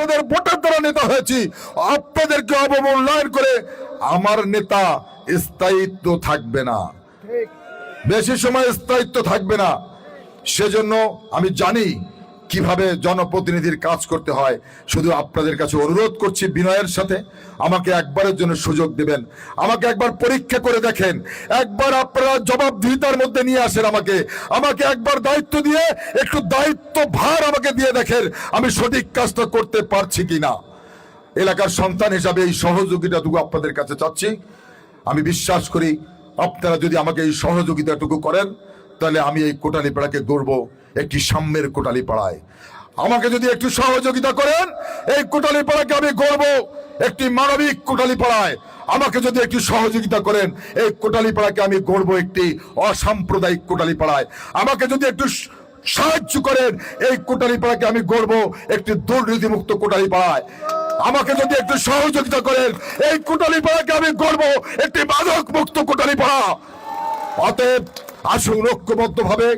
আপনাদের ভোটের দ্বারা নেতা হয়েছি, আপনাদেরকে অবমূল্যায়ন করে আমার নেতা স্থায়িত্ব থাকবে না, বেশি সময় স্থায়িত্ব থাকবে না। সেজন্য আমি জানি কিভাবে জনপ্রতিনিধির কাজ করতে হয়। শুধু আপনাদের কাছে অনুরোধ করছি বিনয়ের সাথে, আমাকে একবারের জন্য সুযোগ দিবেন, আমাকে একবার পরীক্ষা করে দেখেন, একবার আপনারা জবাবদিহিতার মধ্যে নিয়ে আসেন আমাকে একবার দায়িত্ব দিয়ে একটু দায়িত্ব ভার আমাকে দিয়ে দেখেন আমি সঠিক কাজটা করতে পারছি কিনা। এলাকার সন্তান হিসাবে এই সহযোগিতাটুকু আপনাদের কাছে চাচ্ছি। আমি বিশ্বাস করি আপনারা যদি আমাকে এই সহযোগিতাটুকু করেন, তাহলে আমি এই কোটালীপাড়াকে গড়ব একটি সাম্যের কোটালীপাড়ায়। আমাকে যদি একটু সহযোগিতা করেন, এই কোটালীপাড়াকে আমি গড়ব একটি মানবিক কোটালীপাড়ায়। আমাকে যদি একটু সহযোগিতা করেন, এই কোটালীপাড়াকে আমি গড়ব একটি অসাম্প্রদায়িক কোটালীপাড়ায়। আমাকে যদি একটু সাহায্য করেন, এই কোটালীপাড়াকে আমি গড়ব একটি দুর্নীতিমুক্ত কোটালীপাড়ায়। আমাকে যদি একটু সহযোগিতা করেন, এই কোটালীপাড়াকে আমি গড়ব একটি মাদক মুক্ত কোটালীপাড়া। অতএব আসুন ঐক্যবদ্ধভাবে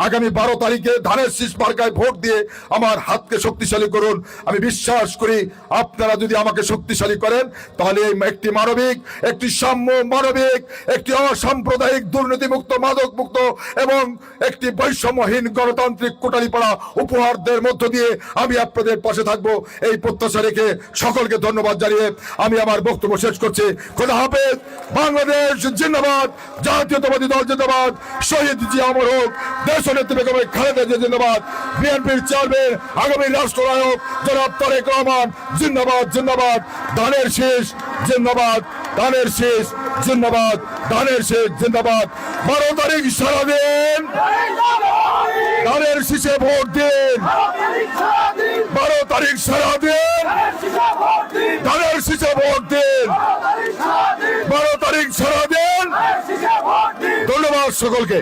আগামী 12 তারিখে ধানের শীষ মার্কায় ভোট দিয়ে আমার হাতকে শক্তিশালী করুন। আমি বিশ্বাস করি আপনারা যদি আমাকে শক্তিশালী করেন, তাহলে একটি মানবিক, একটি সাম্য মানবিক, একটি অসাম্প্রদায়িক দুর্নীতিমুক্ত মাদক মুক্ত এবং একটি বৈষম্যহীন গণতান্ত্রিক কোটালীপাড়া উপহারদের মধ্য দিয়ে আমি আপনাদের পাশে থাকবো, এই প্রত্যাশা রেখে সকলকে ধন্যবাদ জানিয়ে আমি আমার বক্তব্য শেষ করছি। খোদা হাফেজ। বাংলাদেশ জিন্দাবাদ, জাতীয়তাবাদী দল জিন্দাবাদ, শহীদ জিয়া অমর হোক, দেশনেত্রী বেগম খালেদা জিয়া জিন্দাবাদ, বিএনপির চেয়ারম্যান আগামী রাষ্ট্রনায়ক জনাব তারেক রহমান জিন্দাবাদ জিন্দাবাদ, ধানের শীষ জিন্দাবাদ, ধানের শীষ জিন্দাবাদ, ধানের শীষ জিন্দাবাদ। 12 তারিখ সারা দিন ধানের শীষে ভোট দিন, 12 তারিখ সারা দিন ধানের শীষে ভোট দিন, 12 তারিখ সারা দিন। ধন্যবাদ সকলকে।